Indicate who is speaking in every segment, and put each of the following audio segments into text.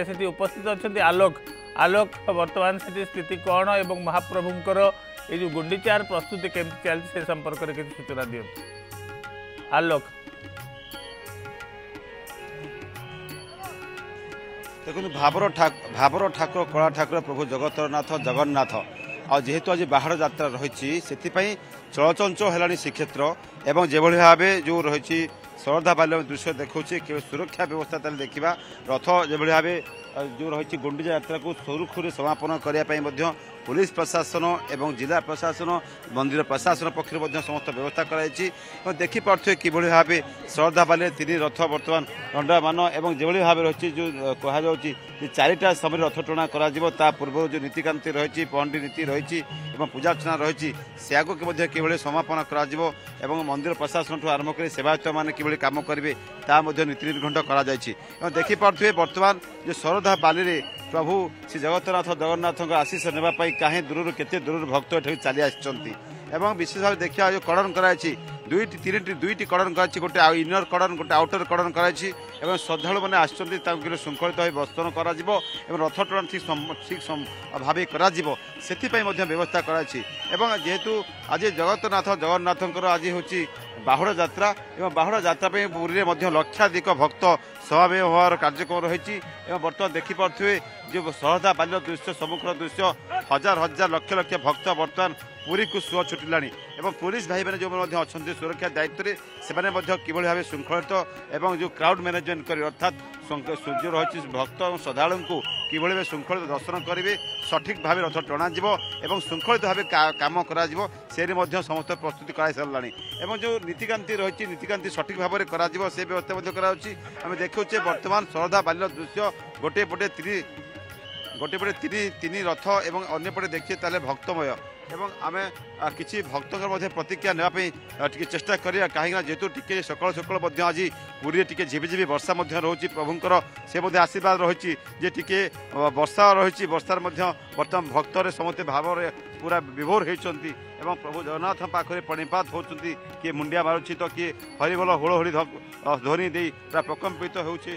Speaker 1: सेठी उपस्थित अच्छा आलोक आलोक वर्तमान से स्थिति कौन एवं महाप्रभुंकर ये जो गुंडीचार प्रस्तुति केमती चलती से संपर्क में किसी सूचना दियो आलोक।
Speaker 2: देखो भाबर ठाकुर कला ठाकुर प्रभु जगतरनाथ जगन्नाथ जेहेतु आज बाहर यात्रा रही से चलचंचल है श्रीक्षेत्र एवं जो भाव जो रही श्रद्धा बाल्य दृश्य देखा सुरक्षा व्यवस्था देखा रथ जो भाव जो रही गुंडीचा यात्रा को सुरुखुरी समापन करने पुलिस प्रशासन एवं जिला प्रशासन मंदिर प्रशासन पक्ष समस्त व्यवस्था कराई देखिपे कि भाव श्रद्धा बाले तीन रथ बर्तमान दंडमान एवं जो भाव रही जो कहुच्छी चारिटा समय रथ टणा करा पूर्व जो नीतिकांति रही पहंडी नीति रही पूजार्चना रही से आगे कि समापन कर मंदिर प्रशासन ठूँ आरंभ कर सेवायत मैंने कि कम करेंगे नीति निर्घंट कर देखिपे बर्तमान जो श्रद्धा बाली प्रभु श्री जगतनाथ जगन्नाथ आशीष नापी कहीं दूर केते दूर भक्त ये चली आसुँच विशेष भाव देखा जो कड़न कराई दुईटी कड़न कर गोटे इनर कड़न गोटे आउटर कड़न कराई श्रद्धा मैंने आसुँच श्रृंखलित बस्तन कर रथ टण ठीक भाव कर व्यवस्था कराई जेहेतु आज जगतनाथ जगन्नाथ आज हूँ बाहुड़ यात्रा बाहुड़ यात्रा पुरी में लक्षाधिक भक्त समावेश होवार कार्यक्रम रही बर्तमान देखिपे जो श्रद्धा बाल्य दृश्य सम्मुखर दृश्य हजार हजार लक्ष लक्ष भक्त बर्तमान पुरी को सुह छुटिला पुलिस भाई मैंने जो अच्छा सुरक्षा दायित्व से कि भाव श्रृंखलित एवं जो क्राउड मैनेजमेंट कर अर्थात जो रही भक्त और श्रद्धालु को कि श्रृंखलित दर्शन करेंगे सठिक भाव रथ टणा एवं श्रृंखलित भाव कम कर समस्त प्रस्तुति कराई सारा जो नीतिकांति रही नीतिकांति सठिक भाव में से व्यवस्था कराई देखुचे बर्तमान श्रद्धा बाल्य दृश्य गोटे पटे तीन रथ एवं अन्य पटे देखिए ताले भक्तमय एवं आम किसी भक्तों प्रतिक्रिया नापी चेष्टा करिया कहीं जेहेतु टी सकाल सकाल आज पुरी टी झिपिझिपि वर्षा रोचे प्रभुंर से आशीर्वाद रही टी वर्षा रही वर्षार बर्तमान भक्त समस्ते भाव पूरा विभोर होती प्रभु जगन्नाथ पाखे प्रणिपात होती किए मुंडिया मारुची तो किए हरिबोल हुड़हुड़ी ध्वनि दे पूरा प्रकम्पित होचे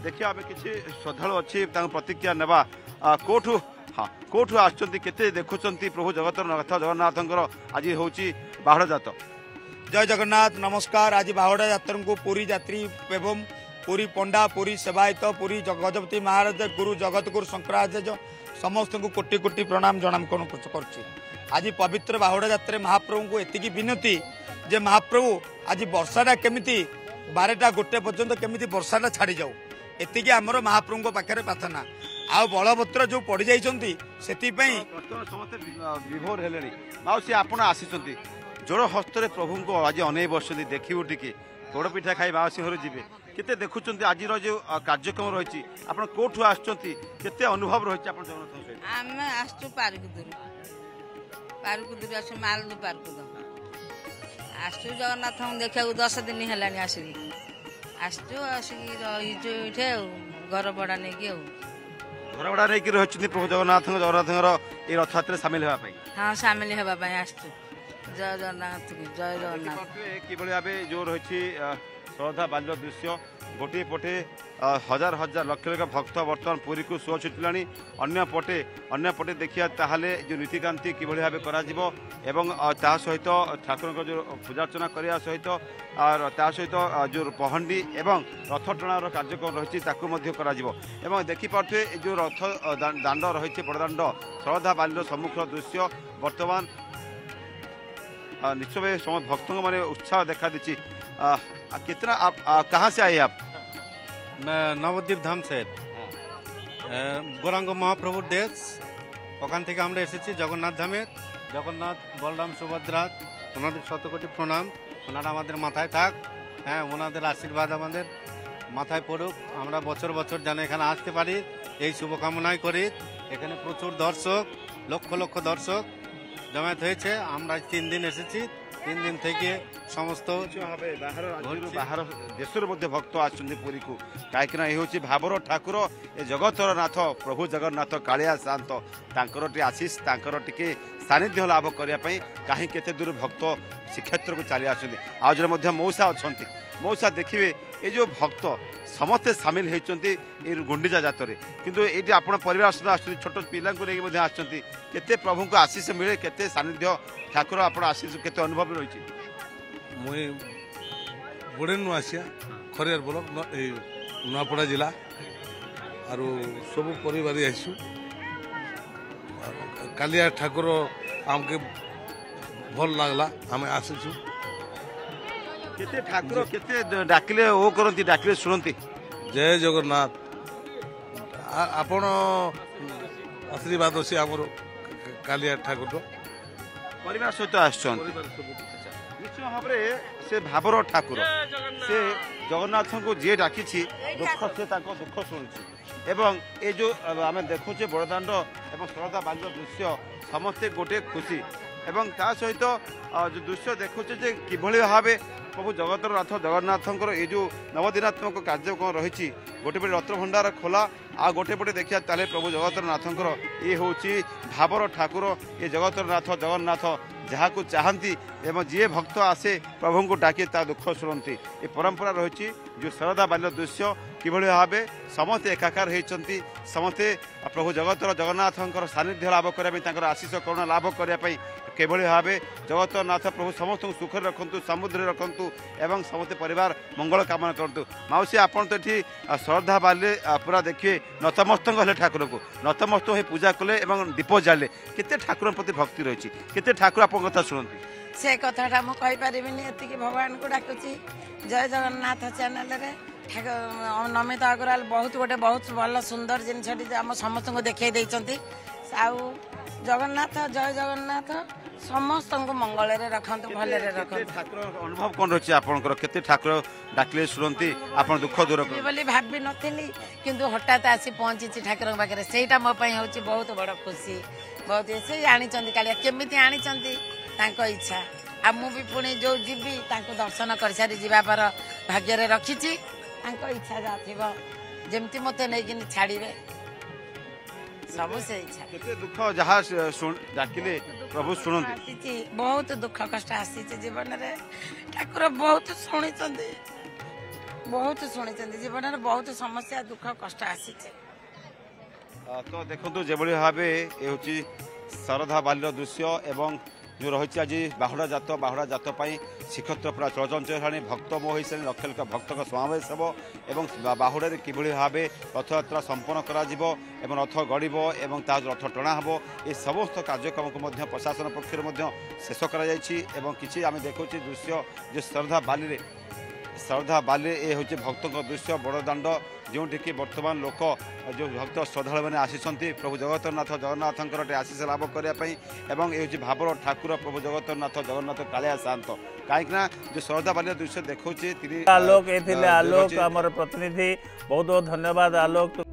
Speaker 2: देखिए आम कि श्रद्धा अच्छी प्रतिक्रिया नेबा कोठू हाँ कौटू आते देखुं प्रभु जगतनाथ जगन्नाथ आज हूँ बाहुड़ जात।
Speaker 3: जय जगन्नाथ नमस्कार। आज बाहुड़ा यात्रा को पुरी यात्री एवं पुरी पंडा पुरी सेवायत पुरी गजपति महाराज गुरु जगतगुरु शंकराचार्य समस्त को कोटि कोटि प्रणाम जनाम कर आज पवित्र बाहुड़ा यात्रा महाप्रभु को एति विनती जे महाप्रभु आज वर्षाटा केमिति 12टा गोटे पर्यंत केमिति वर्षाटा छाड़ी जाऊ एति आमर महाप्रभु पाखे प्रार्थना आ बलभद्र जो पड़ जाइए से
Speaker 2: विभोर हेले माउसी आपण आसी जोड़ हस्तरे प्रभु को आज अनै बस देखू टी गोड़ पिठा खाई माउसी घर जी केते देखुं आज जो कार्यक्रम रही आप कौटू आते अनुभव रही
Speaker 4: आम आसु पारकुदूर आसु मालदू पारकुद आसु जगन्नाथ देखा 10 दिन है आसिक आसु आसिक रही घर भड़ा नहीं
Speaker 2: घर भड़ा नहीं रही प्रभु जगन्नाथ ये रथ यात्रा सामिल होगा
Speaker 4: हाँ सामिल होगा आसु जय जगन्नाथ जय जगन्नाथ
Speaker 2: कि भाव जो रही श्रद्धा बाल्य दृश्य गोटे पटे हजार हजार लक्ष लक्ष भक्त बर्तमान पुरी को सुह छुटिला अन्य पटे देखिए ताहले जो नीतिकांति कि भाव कर सहित ठाकुर जो पूजार्चना करने सहित और सहित जो पहंडी एवं रथ टणार कार्यक्रम रही देखिपे जो रथ दांड रही बड़दाण्ड श्रद्धा बाल्य सम्मुख दृश्य बर्तमान निश्चय भक्तों मैंने उत्साह देखा दी। कितना आप कहाँ से आए आप?
Speaker 5: मैं नवद्वीप धाम से गौरांग महाप्रभु देश ওখান থেকে আমরা এসেছি জগন্নাথ ধামে জগন্নাথ বলরাম সুভদ্রা ওনাদের শতকোটি প্রণাম ওনারা আমাদের মাথায় থাক হ্যাঁ ওনাদের আশীর্বাদ আমাদের মাথায় পড়ুক আমরা বছর বছর যেন এখানে আসতে পারি এই শুভকামনাই করি এখানে প্রচুর দর্শক লক্ষ লক্ষ দর্শক জমায়েত হয়েছে আমরা 3 দিন এসেছি 3 दिन থেকে समस्त
Speaker 2: बाहर देश भक्त आसुरी को कहीं ये हूँ भावर ठाकुर ए जगतर नाथ प्रभु जगन्नाथ कालिया शांत तांकर टी आशीष तांकर टिके सानिध्य लाभ करने कहीं केते दूर भक्त श्रीक्षेत्र को चली आसुँच आज जन मौसा अच्छा मौसा देखिए ये जो भक्त समस्ते सामिल होती गुंडीचा जातर किंतु ये आप परिवार सहित आस छोट पिला आते प्रभु को आशीष मिले केते सानिध्य ठाकुर आप आशीष केते अनुभव रही
Speaker 6: मुई बड़े नुआसिया खरियार ब्लक नुआपड़ा जिला आरो सब परिवार आसु कालिया ठाकुर आमके भल लगला आम आसीचु
Speaker 2: केते ठाकुर केते डाकिले ओ करंती डाकिले सुनंती
Speaker 6: जय जगन्नाथ आपण आशीर्वाद अच्छे आमर कालिया ठाकुर
Speaker 2: परिवार सहित आसछन निश्चय भाव से भावर ठाकुर से जगन्नाथ को जी डाकी दुख से दुख शुणुची एवं ये जो आम देखुचे बड़दाण्ड एवं शरदा बाल्य दृश्य समस्ते गोटे खुशी एवं ता सहित जो दृश्य देखुचे जे किभली भाव प्रभु जगतरनाथ जगन्नाथंकर ये जो नवदिनात्मक कार्यक्रम रही गोटे पटे रत्न भंडार खोला आ गोटे पटे देखिया ताले प्रभु जगतरनाथंकर ये हूँ भावर ठाकुर ये जगतरनाथ जगन्नाथ जहाँ को चाहती एवं जी भक्त आसे प्रभु को डाके ता दुख शुणती ये परंपरा रही जो शरदा बाल्य दृश्य किभली भाव समस्ते एकाकार होती समस्ते प्रभु जगतर जगन्नाथंकर सानिध्य लाभ करने आशीष करुणा लाभ करने किभली भाव जगतरनाथ प्रभु समस्त सुखर रखु समुद्र रखु एवं समस्त परिवार मंगल कामना करूँ माउसी आपन तो ये श्रद्धा बाल्य पूरा देखिए नतमस्तक हेले ठाकुर को नतमस्तक हो पूजा कले दीप जाले केते ठाकुर प्रति भक्ति रही केते ठाकुर आप कथा शुणती
Speaker 7: से कथाटा मु कहि परिबिनी एतिकी भगवान को डाकुची जय जगन्नाथ चैनल रे नमिता अग्रवाल बहुत गोटे बहुत भल सुंदर जिनसटी आम समस्त को देखा देइचंती आउ जगन्नाथ जय जगन्नाथ समस्त को मंगल रे रखंतु भले रे रखंतु
Speaker 2: ठाकुर अनुभव कौन रही आपनकर केते ठाकुर डाकले शुणती आप दुख दूर
Speaker 7: बोली भाबी नथिली किंतु हठात आसी पहुंची ठाकुर पाखे सेटा मो पई होची बहुत बड़ खुशी बहुत से आनीचंती कालिया केमिति आनीचंती तांको इच्छा आ मु भी पुणी जो जीवी तांको दर्शन कर सारी जीवा पर भाग्य रे रखिची तांको इच्छा जा थिबो जेमति मते नै कि छाड़ीबे सब से इच्छा
Speaker 2: केते दुख जहाँ डाकिले प्रभु शुणती
Speaker 7: बहुत दुख कष्ट आसी जीवन रे ठाकुर बहुत शुणी जीवन रे बहुत समस्या दुख कष्ट आसी
Speaker 2: तो देखो जो भाव ये हूँ शरदा बाल्य दृश्य एवं जो रही आज बाहुड़ा जात श्रीक्षेत्र पूरा चलचंचल भक्त मोह लक्ष लक्ष भक्त समावेश हो बाहुड़े किभली भाव रथयात्रा संपन्न करा रथ गड़ब और रथ टणा हे ये समस्त कार्यक्रम को प्रशासन पक्षर शेष कर किसी आम देखा दृश्य जो श्रद्धा बाली ये हूँ भक्त दृश्य बड़दाण्ड जोटि बर्तमान लोक जो भक्त श्रद्धा मैंने आसीचंती प्रभु जगतरनाथ जगन्नाथंकर आशीष लाभ करने ये हूँ भावर ठाकुर प्रभु जगतरनाथ जगन्नाथ कालिया शांत कहीं जो श्रद्धा बाल्य दृश्य देखा
Speaker 1: आलोक ये आलोक आमर प्रतिनिधि बहुत बहुत धन्यवाद आलोक।